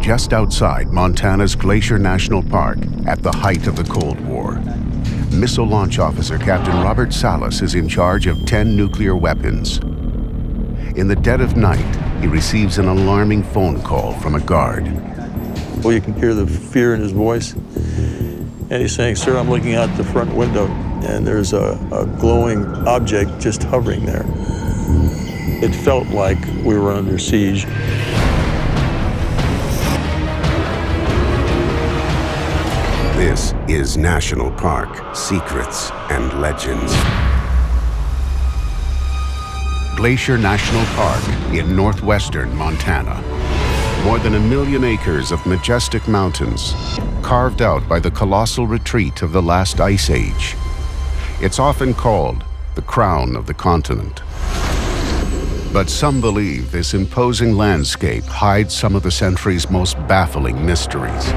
just outside Montana's Glacier National Park at the height of the Cold War. Missile Launch Officer Captain Robert Salas is in charge of 10 nuclear weapons. In the dead of night, he receives an alarming phone call from a guard. Well, you can hear the fear in his voice. And he's saying, "Sir, I'm looking out the front window, and there's a glowing object just hovering there." It felt like we were under siege. This is National Park: Secrets and Legends. Glacier National Park in northwestern Montana. More than 1 million acres of majestic mountains, carved out by the colossal retreat of the last ice age. It's often called the crown of the continent. But some believe this imposing landscape hides some of the century's most baffling mysteries.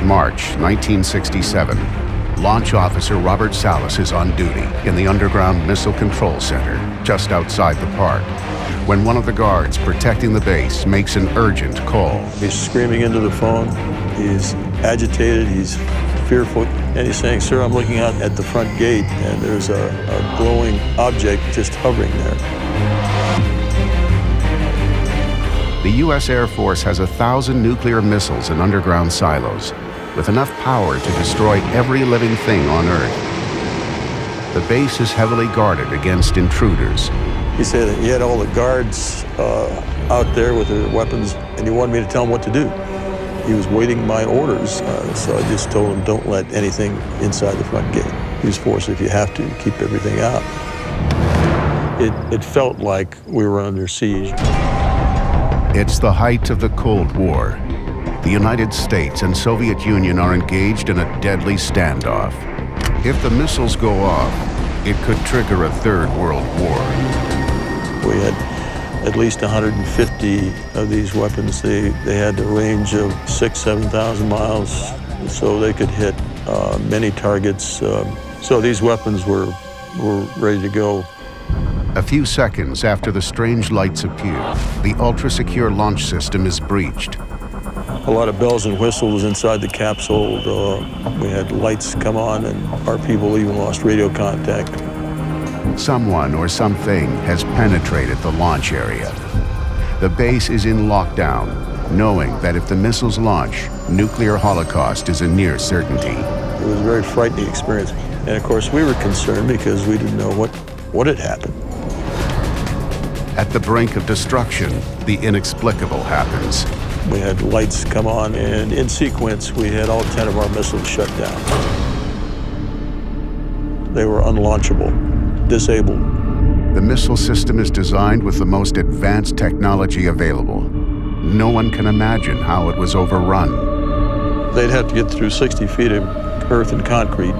March 1967, Launch Officer Robert Salas is on duty in the Underground Missile Control Center, just outside the park, when one of the guards protecting the base makes an urgent call. He's screaming into the phone. He's agitated, he's fearful, and he's saying, "Sir, I'm looking out at the front gate, and there's a glowing object just hovering there." The U.S. Air Force has 1,000 nuclear missiles in underground silos, with enough power to destroy every living thing on Earth. The base is heavily guarded against intruders. He said that he had all the guards out there with their weapons, and he wanted me to tell him what to do. He was waiting my orders, so I just told him, "Don't let anything inside the front gate. Use force if you have to keep everything out." It felt like we were under siege. It's the height of the Cold War. The United States and Soviet Union are engaged in a deadly standoff. If the missiles go off, it could trigger a third world war. We had at least 150 of these weapons. They had a range of 7,000 miles, so they could hit many targets. So these weapons were ready to go. A few seconds after the strange lights appear, the ultra-secure launch system is breached. A lot of bells and whistles inside the capsule. We had lights come on, and our people even lost radio contact. Someone or something has penetrated the launch area. The base is in lockdown, knowing that if the missiles launch, nuclear holocaust is a near certainty. It was a very frightening experience. And of course, we were concerned because we didn't know what had happened. At the brink of destruction, the inexplicable happens. We had lights come on, and in sequence, we had all 10 of our missiles shut down. They were unlaunchable, disabled. The missile system is designed with the most advanced technology available. No one can imagine how it was overrun. They'd have to get through 60 feet of earth and concrete,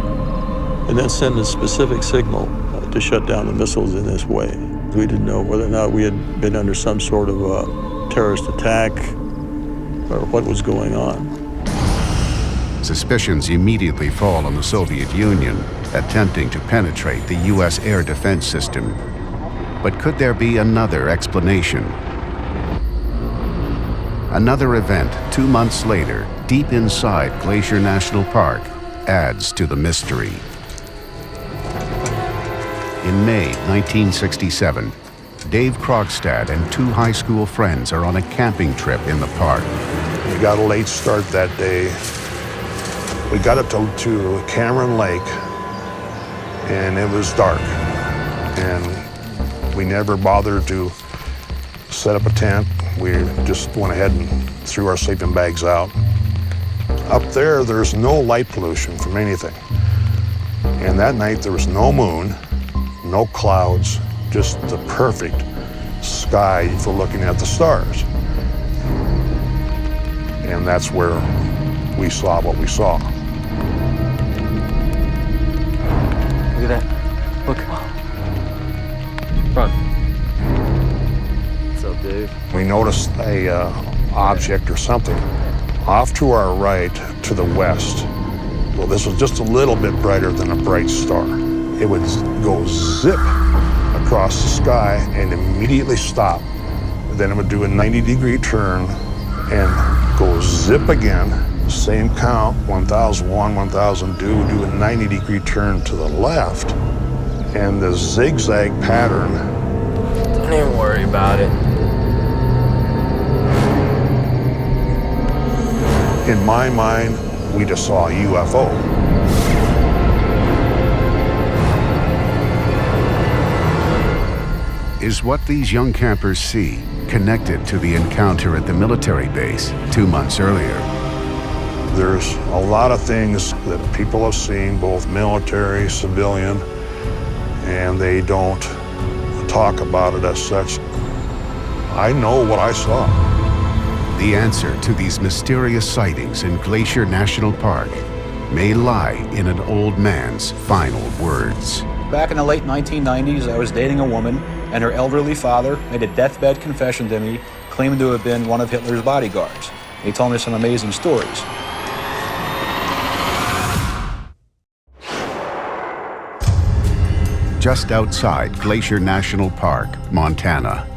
and then send a specific signal to shut down the missiles in this way. We didn't know whether or not we had been under some sort of terrorist attack or what was going on. Suspicions immediately fall on the Soviet Union, attempting to penetrate the U.S. air defense system. But could there be another explanation? Another event 2 months later, deep inside Glacier National Park, adds to the mystery. In May 1967, Dave Krogstad and 2 high school friends are on a camping trip in the park. We got a late start that day. We got up to Cameron Lake, and it was dark. And we never bothered to set up a tent. We just went ahead and threw our sleeping bags out. Up there, there's no light pollution from anything. And that night, there was no moon, no clouds, just the perfect sky for looking at the stars. And that's where we saw what we saw. Look at that. Look. Front. What's up, Dave? We noticed a object or something off to our right to the west. Well, this was just a little bit brighter than a bright star. It would go zip across the sky and immediately stop. Then it would do a 90-degree turn and goes zip again, same count, 1001, 1002, do a 90-degree turn to the left, and the zigzag pattern. Don't even worry about it. In my mind, we just saw a UFO. Is what these young campers see connected to the encounter at the military base 2 months earlier? There's a lot of things that people have seen, both military, civilian, and they don't talk about it as such. I know what I saw. The answer to these mysterious sightings in Glacier National Park may lie in an old man's final words. Back in the late 1990s, I was dating a woman, and her elderly father made a deathbed confession to me, claiming to have been one of Hitler's bodyguards. He told me some amazing stories. Just outside Glacier National Park, Montana.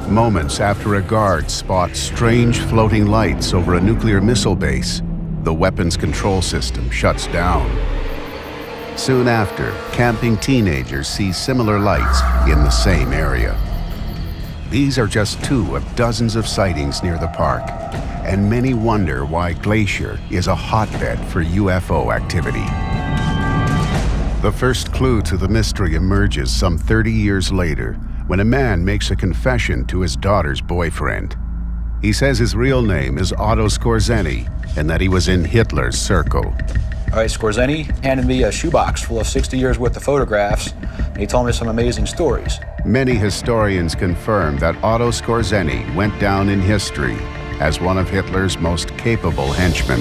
Moments after a guard spots strange floating lights over a nuclear missile base, the weapons control system shuts down. Soon after, camping teenagers see similar lights in the same area. These are just 2 of dozens of sightings near the park, and many wonder why Glacier is a hotbed for UFO activity. The first clue to the mystery emerges some 30 years later when a man makes a confession to his daughter's boyfriend. He says his real name is Otto Skorzeny and that he was in Hitler's circle. All right, Skorzeny handed me a shoebox full of 60 years worth of photographs, and he told me some amazing stories. Many historians confirm that Otto Skorzeny went down in history as one of Hitler's most capable henchmen.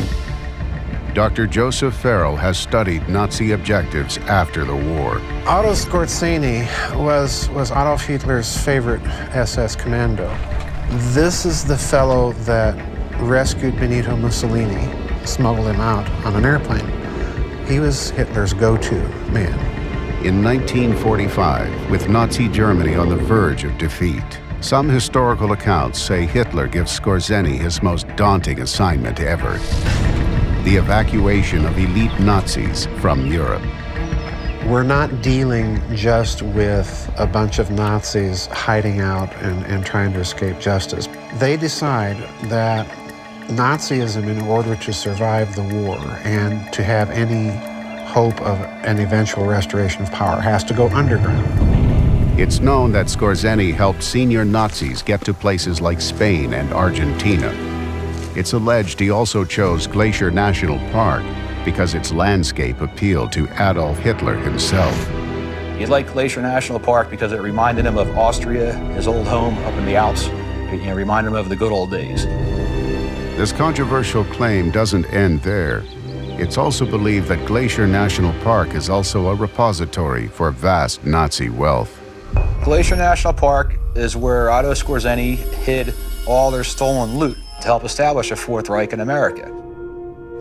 Dr. Joseph Farrell has studied Nazi objectives after the war. Otto Skorzeny was Adolf Hitler's favorite SS commando. This is the fellow that rescued Benito Mussolini, smuggled him out on an airplane. He was Hitler's go-to man. In 1945, with Nazi Germany on the verge of defeat, some historical accounts say Hitler gives Skorzeny his most daunting assignment ever: the evacuation of elite Nazis from Europe. We're not dealing just with a bunch of Nazis hiding out and trying to escape justice. They decide that Nazism, in order to survive the war and to have any hope of an eventual restoration of power, has to go underground. It's known that Skorzeny helped senior Nazis get to places like Spain and Argentina. It's alleged he also chose Glacier National Park because its landscape appealed to Adolf Hitler himself. He liked Glacier National Park because it reminded him of Austria, his old home up in the Alps. It reminded him of the good old days. This controversial claim doesn't end there. It's also believed that Glacier National Park is also a repository for vast Nazi wealth. Glacier National Park is where Otto Skorzeny hid all their stolen loot to help establish a Fourth Reich in America.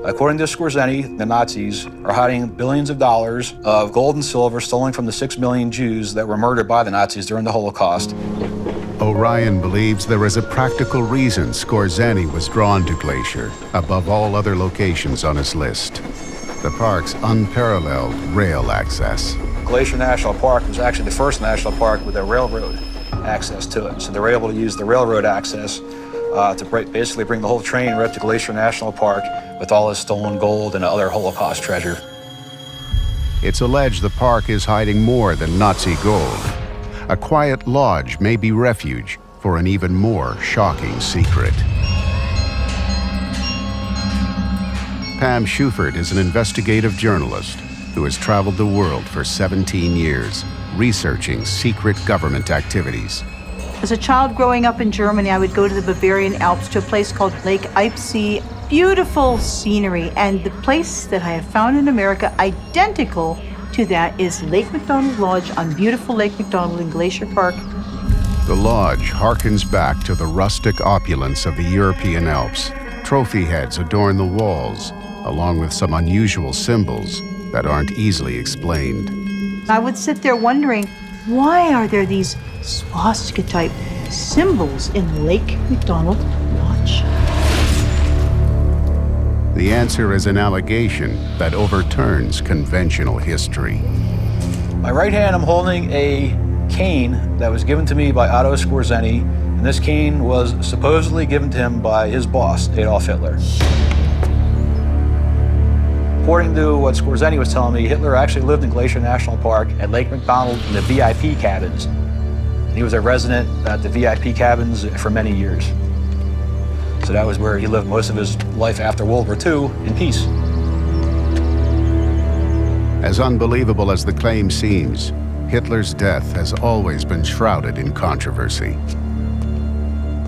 According to Skorzeny, the Nazis are hiding billions of dollars of gold and silver stolen from the 6 million Jews that were murdered by the Nazis during the Holocaust. Orion believes there is a practical reason Skorzeny was drawn to Glacier above all other locations on his list: the park's unparalleled rail access. Glacier National Park was actually the first national park with a railroad access to it. So they were able to use the railroad access to basically bring the whole train right up to Glacier National Park with all his stolen gold and other Holocaust treasure. It's alleged the park is hiding more than Nazi gold. A quiet lodge may be refuge for an even more shocking secret. Pam Schufert is an investigative journalist who has traveled the world for 17 years, researching secret government activities. As a child growing up in Germany, I would go to the Bavarian Alps to a place called Lake Eibsee. Beautiful scenery, and the place that I have found in America identical to that is Lake McDonald Lodge on beautiful Lake McDonald in Glacier Park. The lodge harkens back to the rustic opulence of the European Alps. Trophy heads adorn the walls, along with some unusual symbols that aren't easily explained. I would sit there wondering, why are there these swastika-type symbols in Lake McDonald Lodge? The answer is an allegation that overturns conventional history. My right hand, I'm holding a cane that was given to me by Otto Skorzeny, and this cane was supposedly given to him by his boss, Adolf Hitler. According to what Skorzeny was telling me, Hitler actually lived in Glacier National Park at Lake McDonald in the VIP cabins. And he was a resident at the VIP cabins for many years. So that was where he lived most of his life after World War II in peace. As unbelievable as the claim seems, Hitler's death has always been shrouded in controversy.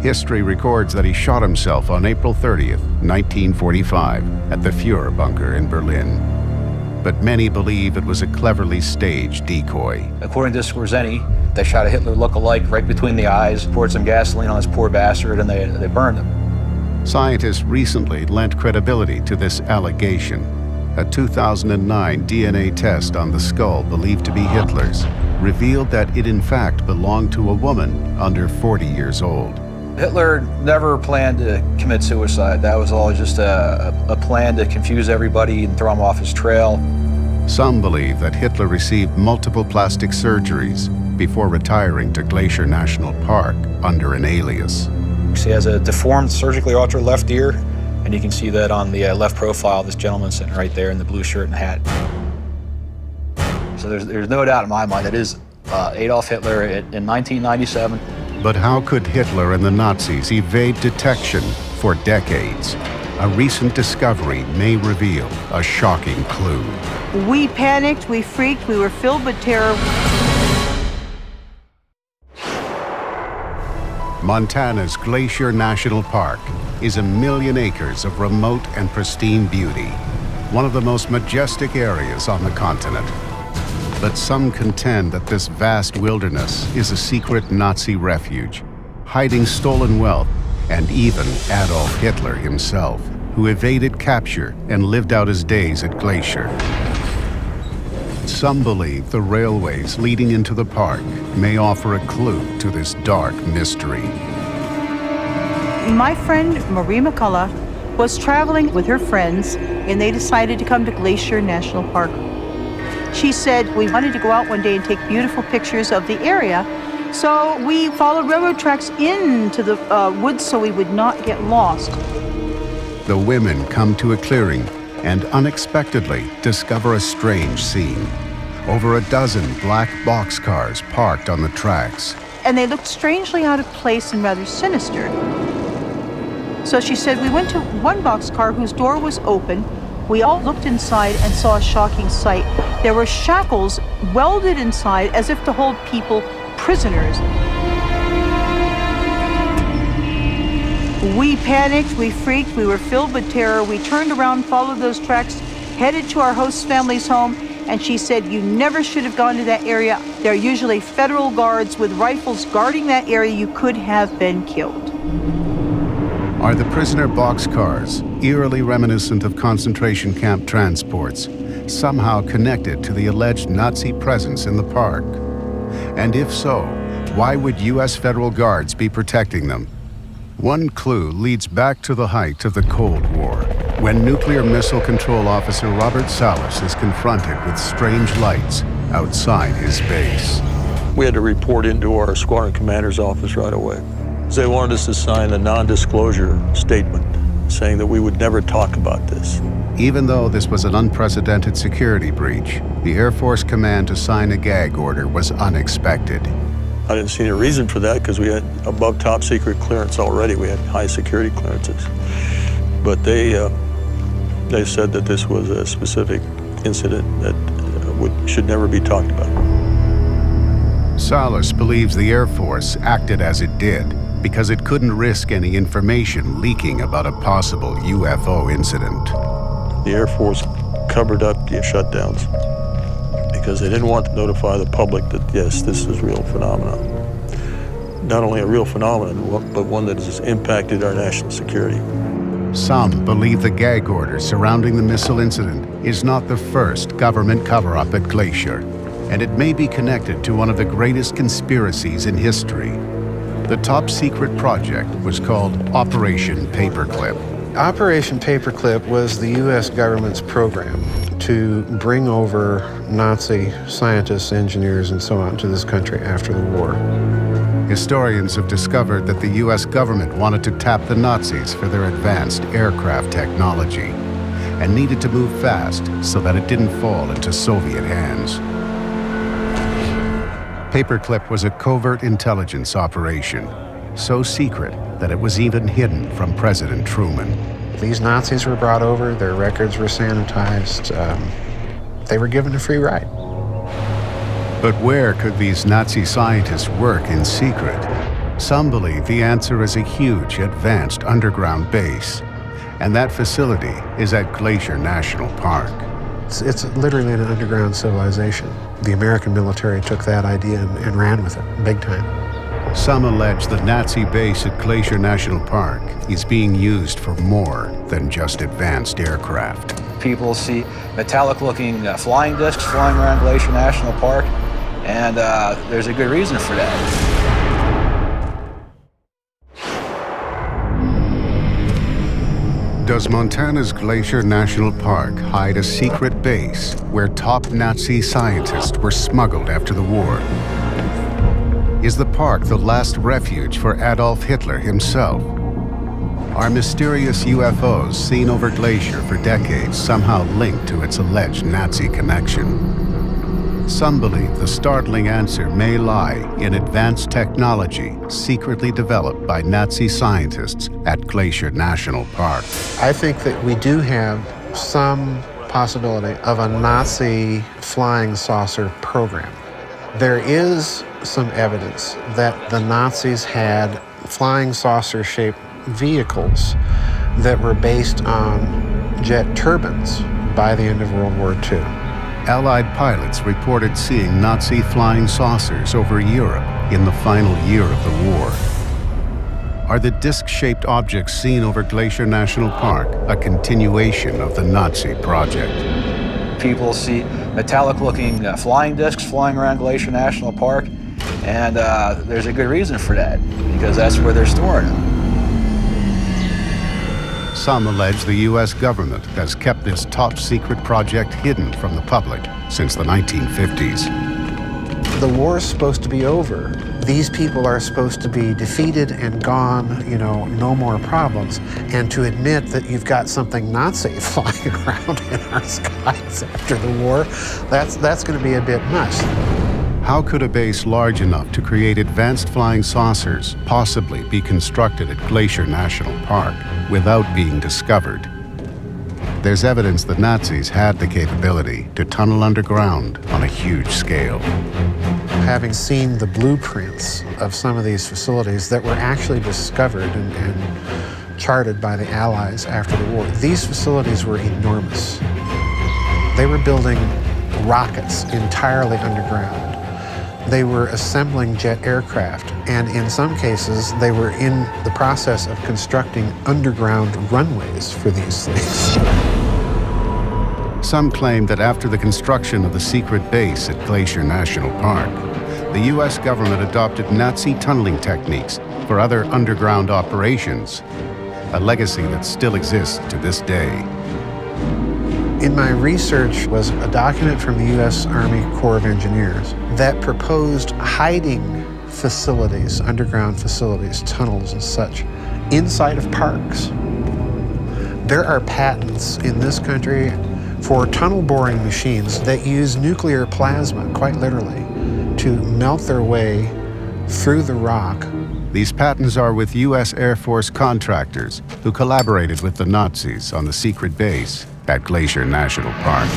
History records that he shot himself on April 30th, 1945, at the Führer bunker in Berlin. But many believe it was a cleverly staged decoy. According to Skorzeny, they shot a Hitler look-alike right between the eyes, poured some gasoline on this poor bastard, and they burned him. Scientists recently lent credibility to this allegation. A 2009 DNA test on the skull believed to be Hitler's revealed that it in fact belonged to a woman under 40 years old. Hitler never planned to commit suicide. That was all just a plan to confuse everybody and throw him off his trail. Some believe that Hitler received multiple plastic surgeries before retiring to Glacier National Park under an alias. He has a deformed, surgically altered left ear, and you can see that on the left profile of this gentleman sitting right there in the blue shirt and hat. So there's no doubt in my mind that is Adolf Hitler in 1997. But how could Hitler and the Nazis evade detection for decades? A recent discovery may reveal a shocking clue. We panicked, we freaked, we were filled with terror. Montana's Glacier National Park is 1 million acres of remote and pristine beauty, one of the most majestic areas on the continent. But some contend that this vast wilderness is a secret Nazi refuge, hiding stolen wealth and even Adolf Hitler himself, who evaded capture and lived out his days at Glacier. Some believe the railways leading into the park may offer a clue to this dark mystery. My friend Marie McCullough was traveling with her friends, and they decided to come to Glacier National Park. She said, we wanted to go out one day and take beautiful pictures of the area, so we followed railroad tracks into the woods so we would not get lost. The women come to a clearing and unexpectedly discover a strange scene. Over a dozen black boxcars parked on the tracks. And they looked strangely out of place and rather sinister. So she said, we went to one boxcar whose door was open. We all looked inside and saw a shocking sight. There were shackles welded inside as if to hold people prisoners. We panicked, we freaked, we were filled with terror. We turned around, followed those tracks, headed to our host family's home, and she said, you never should have gone to that area. There are usually federal guards with rifles guarding that area. You could have been killed. Are the prisoner boxcars, eerily reminiscent of concentration camp transports, somehow connected to the alleged Nazi presence in the park? And if so, why would U.S. federal guards be protecting them? One clue leads back to the height of the Cold War, when Nuclear Missile Control Officer Robert Salas is confronted with strange lights outside his base. We had to report into our squadron commander's office right away. They wanted us to sign a non-disclosure statement saying that we would never talk about this. Even though this was an unprecedented security breach, the Air Force command to sign a gag order was unexpected. I didn't see any reason for that because we had above top secret clearance already. We had high security clearances. But they said that this was a specific incident that should never be talked about. Salas believes the Air Force acted as it did because it couldn't risk any information leaking about a possible UFO incident. The Air Force covered up the shutdowns because they didn't want to notify the public that, yes, this is a real phenomenon. Not only a real phenomenon, but one that has impacted our national security. Some believe the gag order surrounding the missile incident is not the first government cover-up at Glacier, and it may be connected to one of the greatest conspiracies in history. The top secret project was called Operation Paperclip. Operation Paperclip was the U.S. government's program to bring over Nazi scientists, engineers, and so on to this country after the war. Historians have discovered that the U.S. government wanted to tap the Nazis for their advanced aircraft technology and needed to move fast so that it didn't fall into Soviet hands. Paperclip was a covert intelligence operation, so secret that it was even hidden from President Truman. These Nazis were brought over, their records were sanitized, they were given a free ride. But where could these Nazi scientists work in secret? Some believe the answer is a huge, advanced underground base, and that facility is at Glacier National Park. It's literally an underground civilization. The American military took that idea and ran with it, big time. Some allege the Nazi base at Glacier National Park is being used for more than just advanced aircraft. People see metallic-looking flying discs flying around Glacier National Park, and there's a good reason for that. Does Montana's Glacier National Park hide a secret base where top Nazi scientists were smuggled after the war? Is the park the last refuge for Adolf Hitler himself? Are mysterious UFOs seen over Glacier for decades somehow linked to its alleged Nazi connection? Some believe the startling answer may lie in advanced technology secretly developed by Nazi scientists at Glacier National Park. I think that we do have some possibility of a Nazi flying saucer program. There is some evidence that the Nazis had flying saucer-shaped vehicles that were based on jet turbines by the end of World War II. Allied pilots reported seeing Nazi flying saucers over Europe in the final year of the war. Are the disc-shaped objects seen over Glacier National Park a continuation of the Nazi project? People see metallic-looking flying discs flying around Glacier National Park, and there's a good reason for that, because that's where they're storing them. Some allege the U.S. government has kept this top-secret project hidden from the public since the 1950s. The war's supposed to be over. These people are supposed to be defeated and gone, you know, no more problems. And to admit that you've got something Nazi flying around in our skies after the war, that's going to be a bit much. How could a base large enough to create advanced flying saucers possibly be constructed at Glacier National Park without being discovered? There's evidence the Nazis had the capability to tunnel underground on a huge scale. Having seen the blueprints of some of these facilities that were actually discovered and charted by the Allies after the war, these facilities were enormous. They were building rockets entirely underground. They were assembling jet aircraft, and in some cases, they were in the process of constructing underground runways for these things. Some claim that after the construction of the secret base at Glacier National Park, the U.S. government adopted Nazi tunneling techniques for other underground operations, a legacy that still exists to this day. In my research was a document from the U.S. Army Corps of Engineers that proposed hiding facilities, underground facilities, tunnels and such, inside of parks. There are patents in this country for tunnel boring machines that use nuclear plasma, quite literally, to melt their way through the rock. These patents are with U.S. Air Force contractors who collaborated with the Nazis on the secret base at Glacier National Park.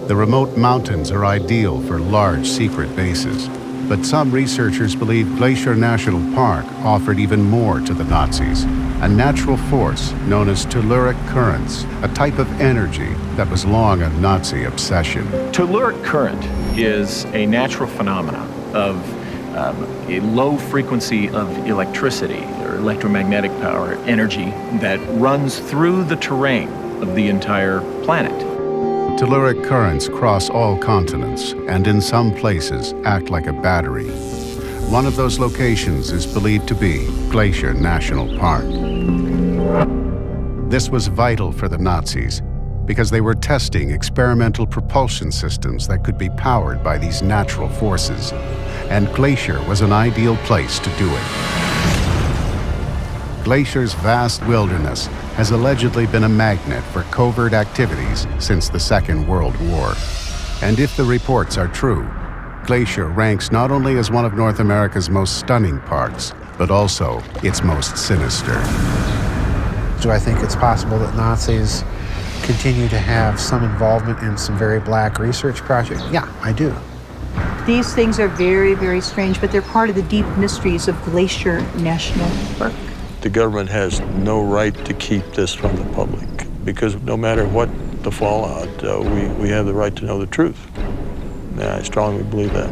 The remote mountains are ideal for large secret bases, but some researchers believe Glacier National Park offered even more to the Nazis, a natural force known as telluric currents, a type of energy that was long a Nazi obsession. Telluric current is a natural phenomenon of a low frequency of electricity or electromagnetic power energy that runs through the terrain of the entire planet. Telluric currents cross all continents and in some places act like a battery. One of those locations is believed to be Glacier National Park. This was vital for the Nazis because they were testing experimental propulsion systems that could be powered by these natural forces, and Glacier was an ideal place to do it. Glacier's vast wilderness has allegedly been a magnet for covert activities since the Second World War. And if the reports are true, Glacier ranks not only as one of North America's most stunning parks, but also its most sinister. Do I think it's possible that Nazis continue to have some involvement in some very black research projects? Yeah, I do. These things are very, very strange, but they're part of the deep mysteries of Glacier National Park. The government has no right to keep this from the public because no matter what the fallout, we have the right to know the truth. And I strongly believe that.